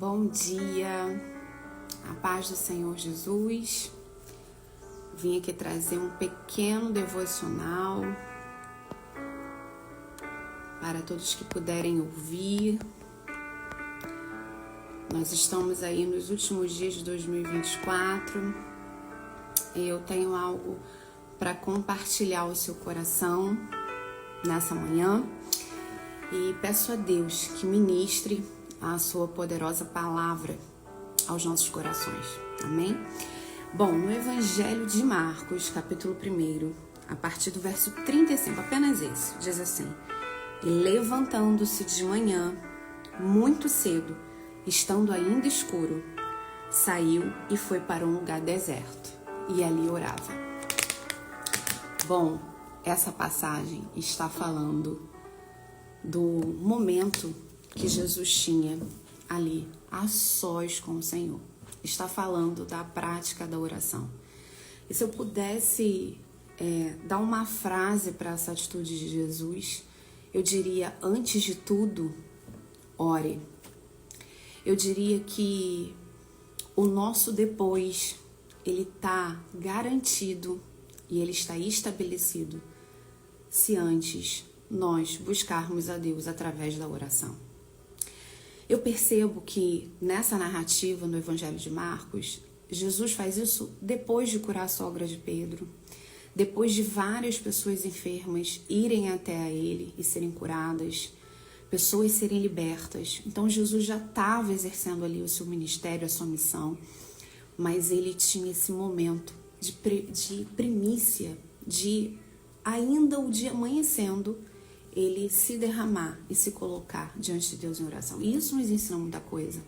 Bom dia, a paz do Senhor Jesus. Vim aqui trazer um pequeno devocional para todos que puderem ouvir. Nós estamos aí nos últimos dias de 2024 e eu tenho algo para compartilhar ao seu coração nessa manhã e peço a Deus que ministre a sua poderosa palavra aos nossos corações. Amém? Bom, no Evangelho de Marcos, capítulo 1, a partir do verso 35, apenas esse, diz assim: E levantando-se de manhã, muito cedo, estando ainda escuro, saiu e foi para um lugar deserto, e ali orava. Bom, essa passagem está falando do momento que Jesus tinha ali, a sós com o Senhor. Está falando da prática da oração. E se eu pudesse dar uma frase para essa atitude de Jesus, eu diria: antes de tudo, ore. Eu diria que o nosso depois, ele está garantido e ele está estabelecido se antes nós buscarmos a Deus através da oração. Eu percebo que nessa narrativa no Evangelho de Marcos, Jesus faz isso depois de curar a sogra de Pedro, depois de várias pessoas enfermas irem até a ele e serem curadas, pessoas serem libertas. Então Jesus já estava exercendo ali o seu ministério, a sua missão, mas ele tinha esse momento de primícia, de ainda o dia amanhecendo, ele se derramar e se colocar diante de Deus em oração. E isso nos ensina muita coisa.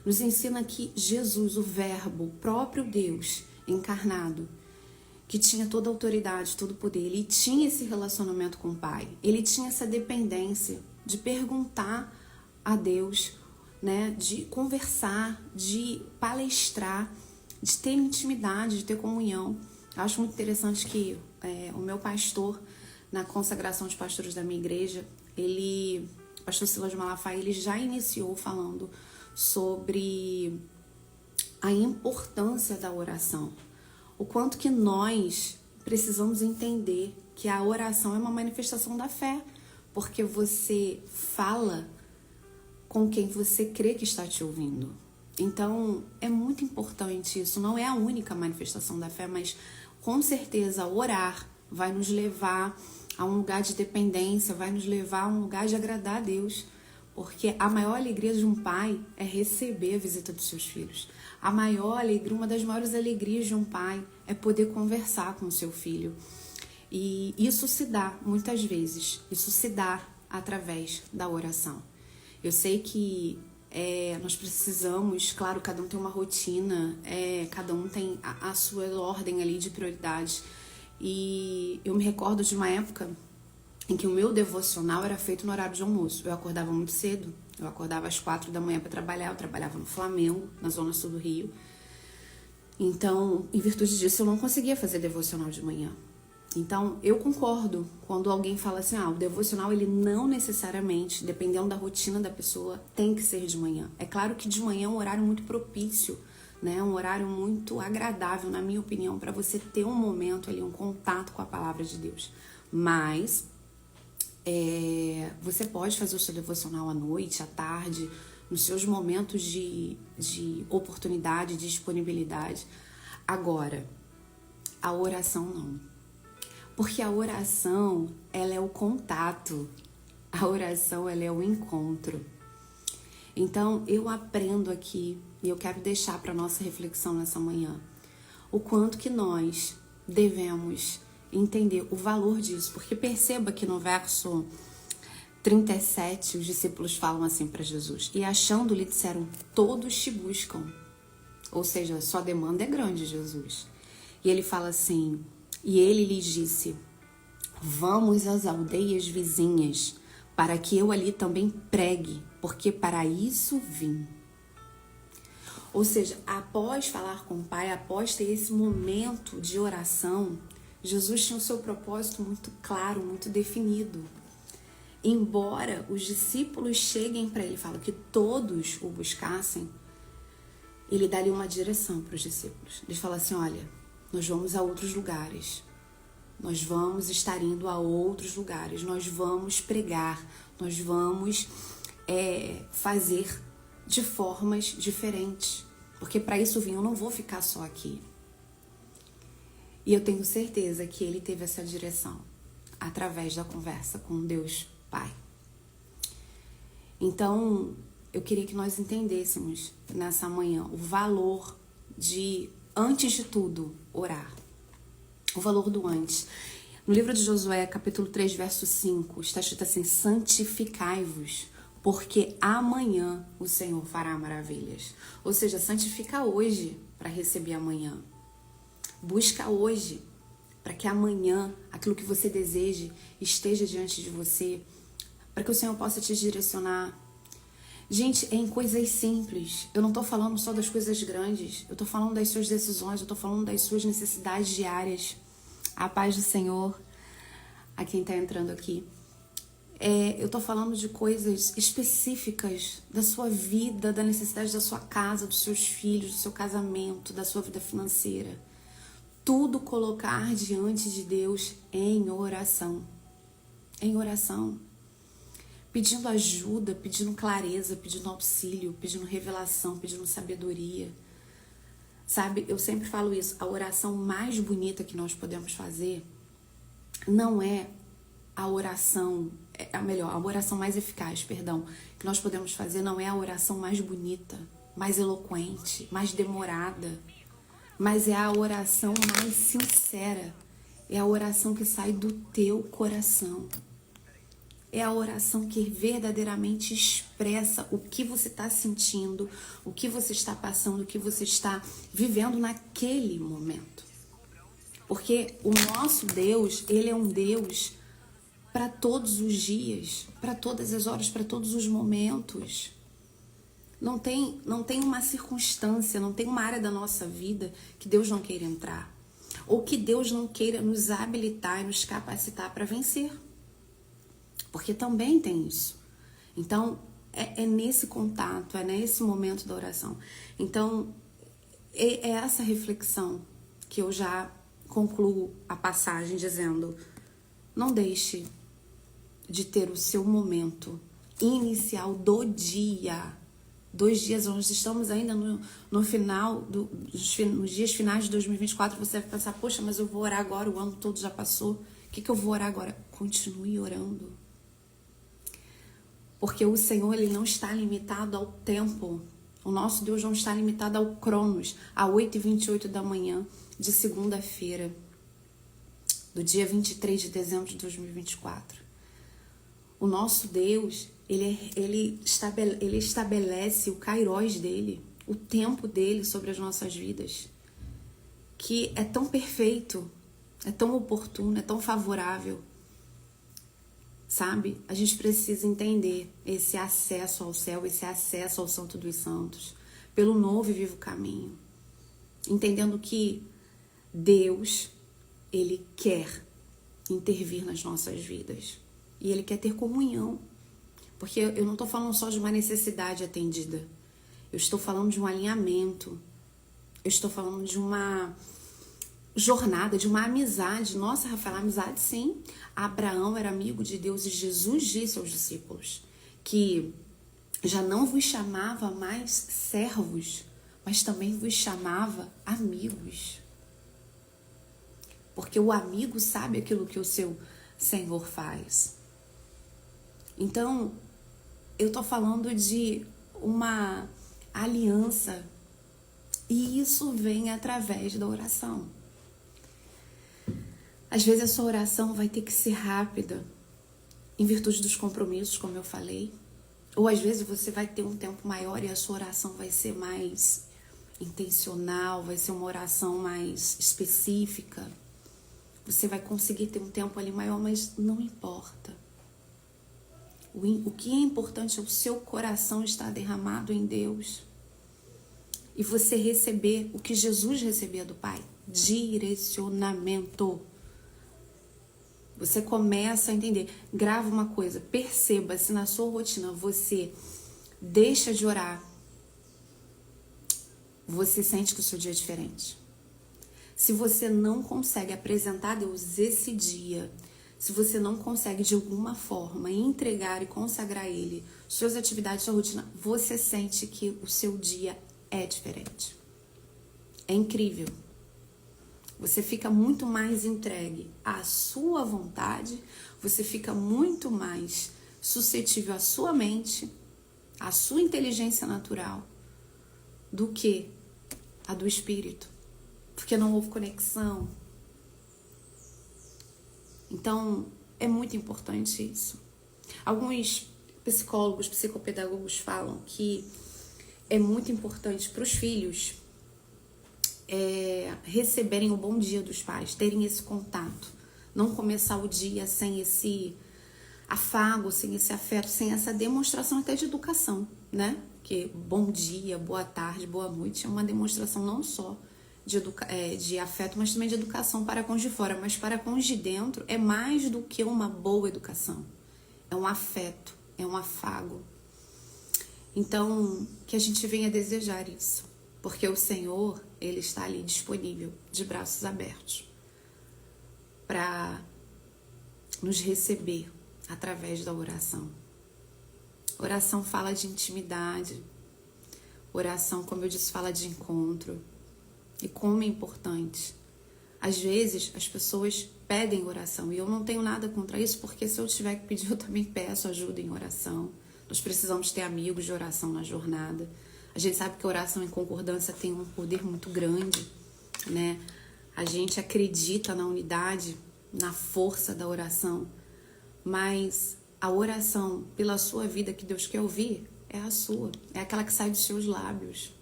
Nos ensina que Jesus, o Verbo, o próprio Deus encarnado, que tinha toda a autoridade, todo o poder, ele tinha esse relacionamento com o Pai. Ele tinha essa dependência de perguntar a Deus, né, de conversar, de palestrar, de ter intimidade, de ter comunhão. Eu acho muito interessante que o meu pastor, na consagração de pastores da minha igreja, o pastor Silas de Malafaia, ele já iniciou falando sobre a importância da oração. O quanto que nós precisamos entender que a oração é uma manifestação da fé, porque você fala com quem você crê que está te ouvindo. Então, é muito importante isso. Não é a única manifestação da fé, mas com certeza orar vai nos levar a um lugar de dependência, vai nos levar a um lugar de agradar a Deus. Porque a maior alegria de um pai é receber a visita dos seus filhos. A maior alegria, uma das maiores alegrias de um pai é poder conversar com o seu filho. E isso se dá, muitas vezes, isso se dá através da oração. Eu sei que nós precisamos, claro, cada um tem uma rotina, cada um tem a sua ordem ali de prioridades. E eu me recordo de uma época em que o meu devocional era feito no horário de almoço. Eu acordava muito cedo, eu acordava às 4 da manhã para trabalhar, eu trabalhava no Flamengo, na zona sul do Rio. Então, em virtude disso, eu não conseguia fazer devocional de manhã. Então, eu concordo quando alguém fala assim, o devocional, ele não necessariamente, dependendo da rotina da pessoa, tem que ser de manhã. É claro que de manhã é um horário muito propício, né? Um horário muito agradável, na minha opinião, para você ter um momento ali, um contato com a palavra de Deus. Mas você pode fazer o seu devocional à noite, à tarde, nos seus momentos de oportunidade, de disponibilidade. Agora, a oração não. Porque a oração, ela é o contato. A oração, ela é o encontro. Então, eu aprendo aqui, e eu quero deixar para nossa reflexão nessa manhã, o quanto que nós devemos entender o valor disso. Porque perceba que no verso 37, os discípulos falam assim para Jesus: E achando-lhe, disseram, todos te buscam. Ou seja, sua demanda é grande, Jesus. E ele fala assim, e ele lhes disse: Vamos às aldeias vizinhas, para que eu ali também pregue, porque para isso vim. Ou seja, após falar com o Pai, após ter esse momento de oração, Jesus tinha o seu propósito muito claro, muito definido. embora os discípulos cheguem para ele, fala que todos o buscassem, ele dá-lhe uma direção para os discípulos. Ele fala assim, olha, nós vamos a outros lugares, nós vamos estar indo a outros lugares, nós vamos pregar, nós vamos fazer de formas diferentes, porque para isso eu vim, eu não vou ficar só aqui. E eu tenho certeza que ele teve essa direção através da conversa com Deus Pai. Então, eu queria que nós entendêssemos nessa manhã o valor de, antes de tudo, orar. O valor do antes. No livro de Josué, capítulo 3, verso 5, está escrito assim, santificai-vos, porque amanhã o Senhor fará maravilhas. Ou seja, santifica hoje para receber amanhã. Busca hoje para que amanhã aquilo que você deseje esteja diante de você, para que o Senhor possa te direcionar. Gente, é em coisas simples. Eu não estou falando só das coisas grandes. Eu estou falando das suas decisões, eu estou falando das suas necessidades diárias. A paz do Senhor, a quem está entrando aqui. Eu estou falando de coisas específicas da sua vida, da necessidade da sua casa, dos seus filhos, do seu casamento, da sua vida financeira. Tudo colocar diante de Deus em oração. Em oração. Pedindo ajuda, pedindo clareza, pedindo auxílio, pedindo revelação, pedindo sabedoria. Sabe, eu sempre falo isso, a oração mais bonita que nós podemos fazer não é a oração, a oração mais eficaz, que nós podemos fazer não é a oração mais bonita, mais eloquente, mais demorada, mas é a oração mais sincera, é a oração que sai do teu coração. É a oração que verdadeiramente expressa o que você está sentindo, o que você está passando, o que você está vivendo naquele momento. Porque o nosso Deus, Ele é um Deus para todos os dias, para todas as horas, para todos os momentos. Não tem uma circunstância, não tem uma área da nossa vida que Deus não queira entrar. Ou que Deus não queira nos habilitar e nos capacitar para vencer. Porque também tem isso. Então, é nesse contato, é nesse momento da oração. Então, é essa reflexão que eu já concluo a passagem dizendo, não deixe de ter o seu momento inicial do dia. 2 dias, nós estamos ainda no final, nos dias finais de 2024, você vai pensar, poxa, mas eu vou orar agora, o ano todo já passou. O que eu vou orar agora? Continue orando. Porque o Senhor, Ele não está limitado ao tempo. O nosso Deus não está limitado ao Cronos, a 8h28 da manhã de segunda-feira, do dia 23 de dezembro de 2024. O nosso Deus, ele estabelece o Kairos dele, o tempo dele sobre as nossas vidas, que é tão perfeito, é tão oportuno, é tão favorável. Sabe? A gente precisa entender esse acesso ao céu, esse acesso ao Santo dos Santos, pelo novo e vivo caminho. Entendendo que Deus, Ele quer intervir nas nossas vidas. E Ele quer ter comunhão. Porque eu não estou falando só de uma necessidade atendida. Eu estou falando de um alinhamento. Eu estou falando de uma jornada, de uma amizade. Nossa, Rafael, amizade sim. Abraão era amigo de Deus e Jesus disse aos discípulos que já não vos chamava mais servos, mas também vos chamava amigos. Porque o amigo sabe aquilo que o seu Senhor faz. Então, eu tô falando de uma aliança e isso vem através da oração. Às vezes a sua oração vai ter que ser rápida, em virtude dos compromissos, como eu falei. Ou às vezes você vai ter um tempo maior e a sua oração vai ser mais intencional, vai ser uma oração mais específica. Você vai conseguir ter um tempo ali maior, mas não importa. O que é importante é o seu coração estar derramado em Deus. E você receber o que Jesus recebia do Pai. Direcionamento. Você começa a entender. Grava uma coisa, perceba se na sua rotina você deixa de orar, você sente que o seu dia é diferente. Se você não consegue apresentar a Deus esse dia, se você não consegue de alguma forma entregar e consagrar a Ele suas atividades, sua rotina, você sente que o seu dia é diferente. É incrível. Você fica muito mais entregue à sua vontade, você fica muito mais suscetível à sua mente, à sua inteligência natural, do que a do espírito. Porque não houve conexão. Então, é muito importante isso. Alguns psicólogos, psicopedagogos falam que é muito importante para os filhos receberem o bom dia dos pais, terem esse contato. Não começar o dia sem esse afago, sem esse afeto, sem essa demonstração até de educação, né? Porque bom dia, boa tarde, boa noite é uma demonstração não só de afeto, mas também de educação para com os de fora. Mas para com os de dentro é mais do que uma boa educação. É um afeto, é um afago. Então, que a gente venha desejar isso. Porque o Senhor, Ele está ali disponível, de braços abertos, para nos receber através da oração. Oração fala de intimidade. Oração, como eu disse, fala de encontro. E como é importante. Às vezes, as pessoas pedem oração. E eu não tenho nada contra isso, porque se eu tiver que pedir, eu também peço ajuda em oração. Nós precisamos ter amigos de oração na jornada. A gente sabe que a oração em concordância tem um poder muito grande, né? A gente acredita na unidade, na força da oração. Mas a oração pela sua vida que Deus quer ouvir é a sua. É aquela que sai dos seus lábios.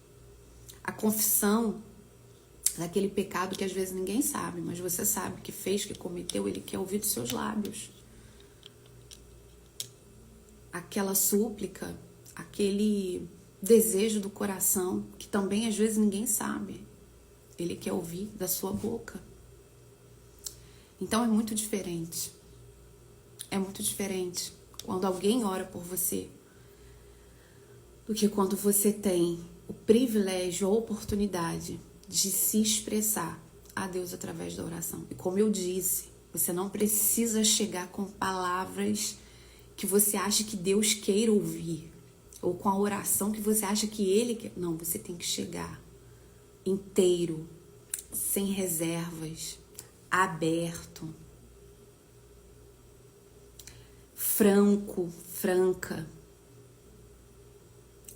A confissão daquele pecado que às vezes ninguém sabe, mas você sabe que fez, que cometeu, Ele quer ouvir dos seus lábios. Aquela súplica, aquele desejo do coração, que também às vezes ninguém sabe, Ele quer ouvir da sua boca. Então é muito diferente. É muito diferente quando alguém ora por você do que quando você tem o privilégio, a oportunidade de se expressar a Deus através da oração. E como eu disse, você não precisa chegar com palavras que você acha que Deus queira ouvir, ou com a oração que você acha que Ele quer. Não, você tem que chegar inteiro, sem reservas, aberto, franco, franca,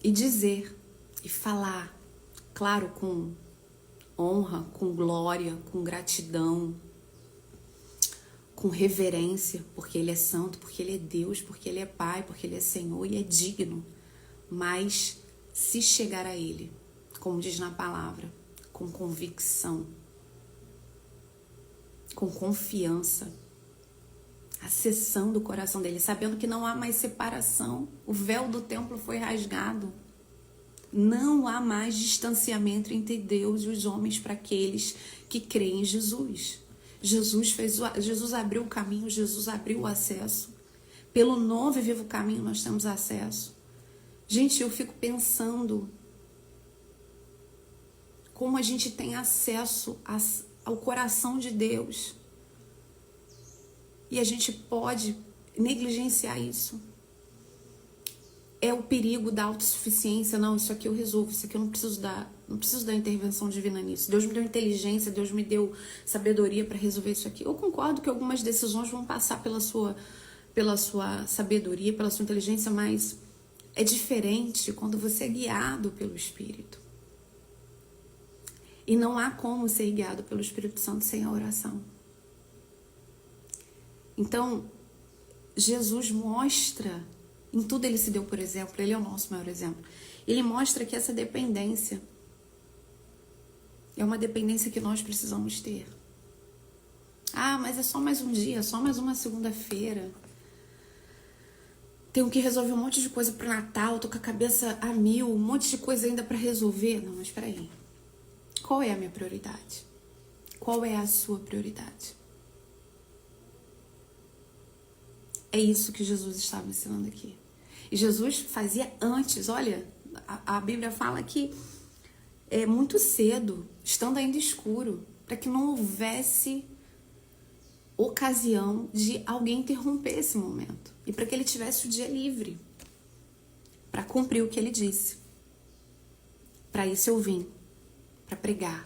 e dizer, e falar, claro, com honra, com glória, com gratidão, com reverência, porque Ele é santo, porque Ele é Deus, porque Ele é Pai, porque Ele é Senhor e é digno. Mas se chegar a Ele, como diz na palavra, com convicção, com confiança, acessando o coração dele, sabendo que não há mais separação, o véu do templo foi rasgado. Não há mais distanciamento entre Deus e os homens para aqueles que creem em Jesus. Jesus abriu o caminho, Jesus abriu o acesso. Pelo novo e vivo caminho nós temos acesso. Gente, eu fico pensando como a gente tem acesso ao coração de Deus. E a gente pode negligenciar isso. É o perigo da autossuficiência. Não, isso aqui eu resolvo, isso aqui eu não preciso da intervenção divina nisso. Deus me deu inteligência, Deus me deu sabedoria para resolver isso aqui. Eu concordo que algumas decisões vão passar pela sua sabedoria, pela sua inteligência, mas é diferente quando você é guiado pelo Espírito. E não há como ser guiado pelo Espírito Santo sem a oração. Então, Jesus mostra, em tudo Ele se deu por exemplo, Ele é o nosso maior exemplo. Ele mostra que essa dependência é uma dependência que nós precisamos ter. Ah, mas é só mais um dia, só mais uma segunda-feira. Tenho que resolver um monte de coisa pro Natal, tô com a cabeça a mil, um monte de coisa ainda para resolver. Não, mas peraí. Qual é a minha prioridade? Qual é a sua prioridade? É isso que Jesus estava ensinando aqui. E Jesus fazia antes, olha, a Bíblia fala que é muito cedo, estando ainda escuro, para que não houvesse ocasião de alguém interromper esse momento. E para que ele tivesse o dia livre, para cumprir o que ele disse. Para isso eu vim, para pregar.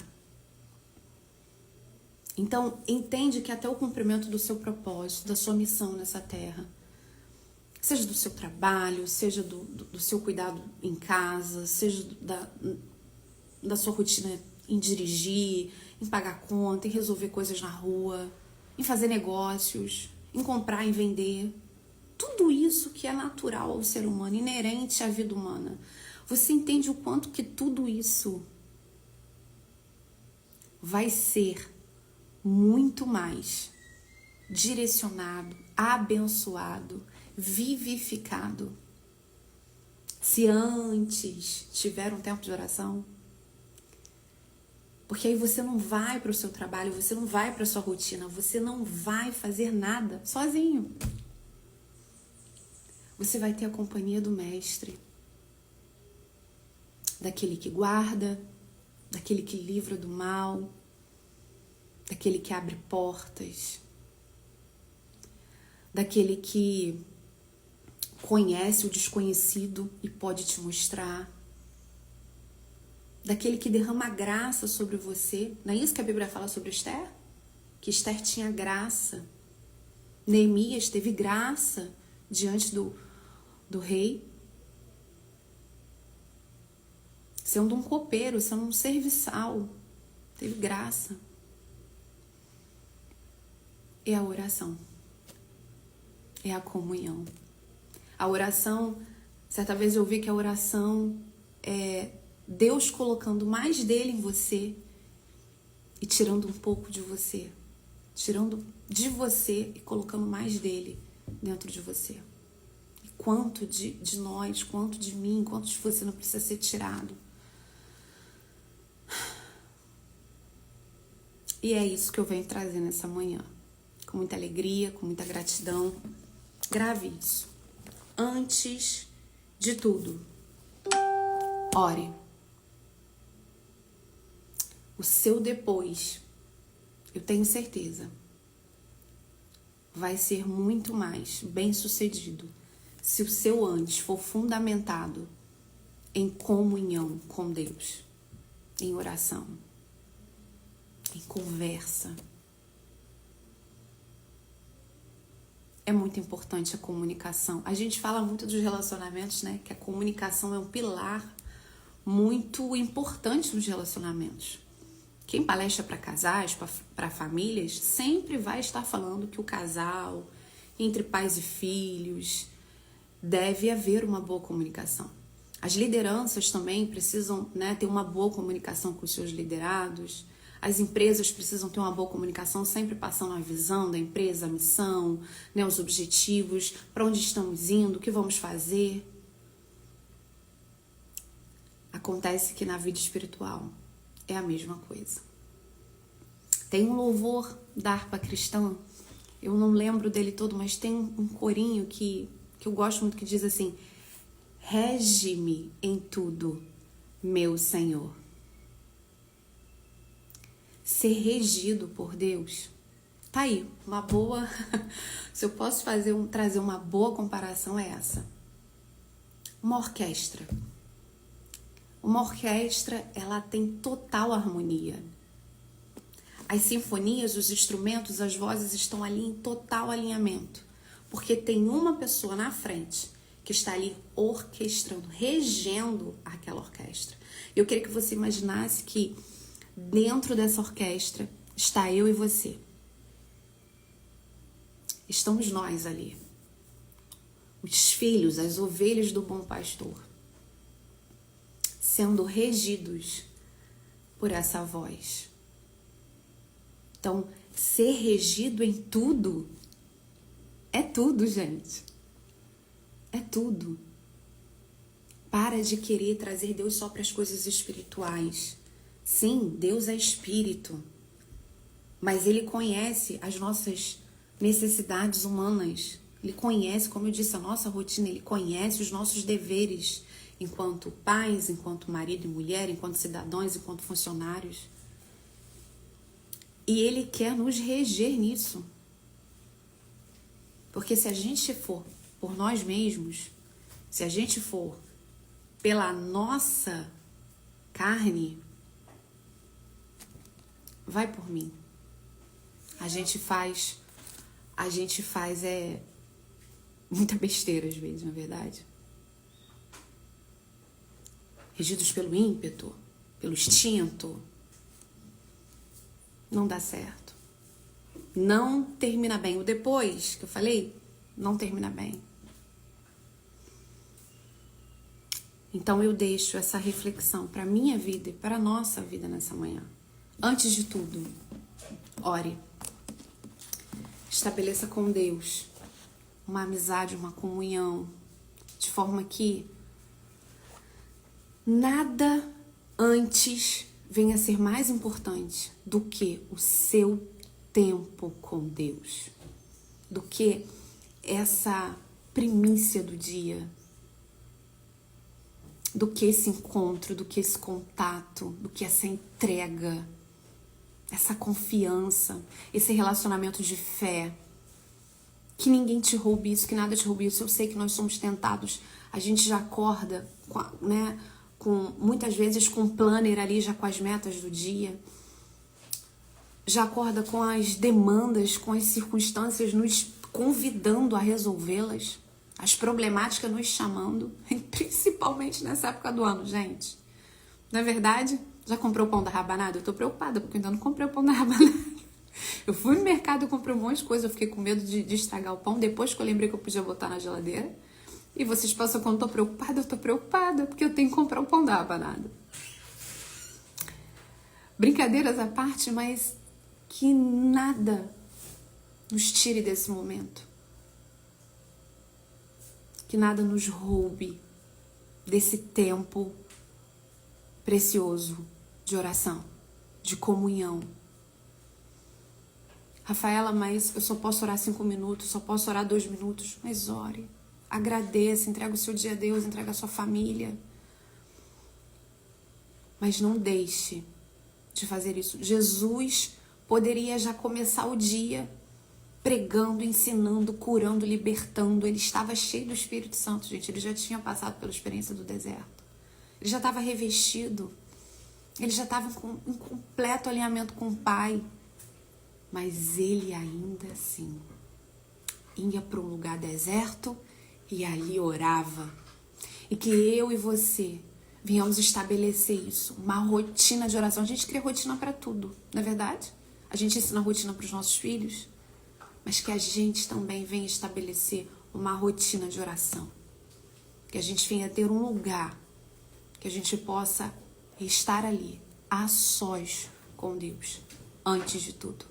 Então, entende que até o cumprimento do seu propósito, da sua missão nessa terra, seja do seu trabalho, seja do seu cuidado em casa, seja da sua rotina em dirigir, em pagar conta, em resolver coisas na rua, em fazer negócios, em comprar, em vender. Tudo isso que é natural ao ser humano, inerente à vida humana. Você entende o quanto que tudo isso vai ser muito mais direcionado, abençoado, vivificado se antes tiver um tempo de oração? Porque aí você não vai para o seu trabalho, você não vai para a sua rotina, você não vai fazer nada sozinho. Você vai ter a companhia do Mestre, daquele que guarda, daquele que livra do mal, daquele que abre portas, daquele que conhece o desconhecido e pode te mostrar, daquele que derrama graça sobre você. Não é isso que a Bíblia fala sobre Esther? Que Esther tinha graça. Neemias teve graça diante do rei. Sendo um copeiro, sendo um serviçal, teve graça. É a oração. É a comunhão. A oração, certa vez eu ouvi que a oração é Deus colocando mais dele em você e tirando um pouco de você. Tirando de você e colocando mais dele dentro de você. E quanto de nós, quanto de mim, quanto de você não precisa ser tirado. E é isso que eu venho trazer nessa manhã. Com muita alegria, com muita gratidão. Grave isso. Antes de tudo, ore. O seu depois, eu tenho certeza, vai ser muito mais bem-sucedido se o seu antes for fundamentado em comunhão com Deus, em oração, em conversa. É muito importante a comunicação. A gente fala muito dos relacionamentos, né? Que a comunicação é um pilar muito importante nos relacionamentos. Quem palestra para casais, para famílias, sempre vai estar falando que o casal, entre pais e filhos, deve haver uma boa comunicação. As lideranças também precisam, né, ter uma boa comunicação com os seus liderados. As empresas precisam ter uma boa comunicação, sempre passando a visão da empresa, a missão, né, os objetivos, para onde estamos indo, o que vamos fazer. Acontece que na vida espiritual é a mesma coisa. Tem um louvor da harpa cristã, eu não lembro dele todo, mas tem um corinho que eu gosto muito, que diz assim: rege-me em tudo, meu Senhor. Ser regido por Deus, tá aí, uma boa... Se eu posso trazer uma boa comparação, é essa. Uma orquestra. Uma orquestra, ela tem total harmonia. As sinfonias, os instrumentos, as vozes estão ali em total alinhamento. Porque tem uma pessoa na frente que está ali orquestrando, regendo aquela orquestra. Eu queria que você imaginasse que dentro dessa orquestra está eu e você. Estamos nós ali. Os filhos, as ovelhas do bom pastor. Sendo regidos por essa voz. Então, ser regido em tudo é tudo, gente. É tudo. Para de querer trazer Deus só para as coisas espirituais. Sim, Deus é espírito, mas Ele conhece as nossas necessidades humanas, Ele conhece, como eu disse, a nossa rotina, ele conhece os nossos deveres enquanto pais, enquanto marido e mulher, enquanto cidadãos, enquanto funcionários. E ele quer nos reger nisso. Porque se a gente for por nós mesmos, se a gente for pela nossa carne, vai por mim. A gente faz muita besteira às vezes, na verdade. Regidos pelo ímpeto, pelo instinto, não dá certo. Não termina bem. O depois que eu falei, não termina bem. Então eu deixo essa reflexão para a minha vida e para a nossa vida nessa manhã. Antes de tudo, ore. Estabeleça com Deus uma amizade, uma comunhão, de forma que nada antes venha a ser mais importante do que o seu tempo com Deus, do que essa primícia do dia, do que esse encontro, do que esse contato, do que essa entrega, essa confiança, esse relacionamento de fé. Que ninguém te roube isso, que nada te roube isso. Eu sei que nós somos tentados, a gente já acorda, muitas vezes com um planner ali, já com as metas do dia, já acorda com as demandas, com as circunstâncias nos convidando a resolvê-las, as problemáticas nos chamando, principalmente nessa época do ano, gente. Não é verdade? Já comprou o pão da rabanada? Eu tô preocupada, porque eu ainda não comprei o pão da rabanada. Eu fui no mercado e comprei um monte de coisa, eu fiquei com medo de estragar o pão, depois que eu lembrei que eu podia botar na geladeira. E vocês pensam que eu não tô preocupada, porque eu tenho que comprar o pão da rabanada. Brincadeiras à parte, mas que nada nos tire desse momento. Que nada nos roube desse tempo precioso de oração, de comunhão. Rafaela, mas eu só posso orar 5 minutos, só posso orar 2 minutos. Mas ore, agradeça, entrega o seu dia a Deus, entrega a sua família. Mas não deixe de fazer isso. Jesus poderia já começar o dia pregando, ensinando, curando, libertando. Ele estava cheio do Espírito Santo, gente. Ele já tinha passado pela experiência do deserto. Ele já estava revestido. Ele já estava em completo alinhamento com o Pai. Mas ele ainda assim ia para um lugar deserto e ali orava. E que eu e você venhamos estabelecer isso, uma rotina de oração. A gente cria rotina para tudo, não é verdade? A gente ensina rotina para os nossos filhos, mas que a gente também venha estabelecer uma rotina de oração. Que a gente venha ter um lugar que a gente possa estar ali, a sós com Deus, antes de tudo.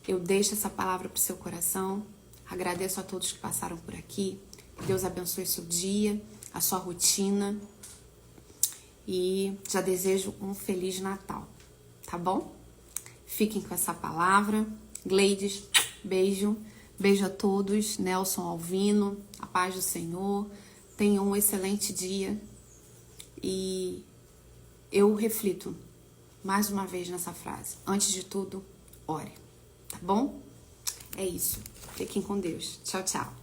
Eu deixo essa palavra para o seu coração. Agradeço a todos que passaram por aqui. Que Deus abençoe seu dia, a sua rotina. E já desejo um Feliz Natal, tá bom? Fiquem com essa palavra. Gleides, beijo. Beijo a todos. Nelson Alvino, a paz do Senhor. Tenham um excelente dia. E eu reflito mais uma vez nessa frase. Antes de tudo, ore. Tá bom? É isso. Fiquem com Deus. Tchau, tchau.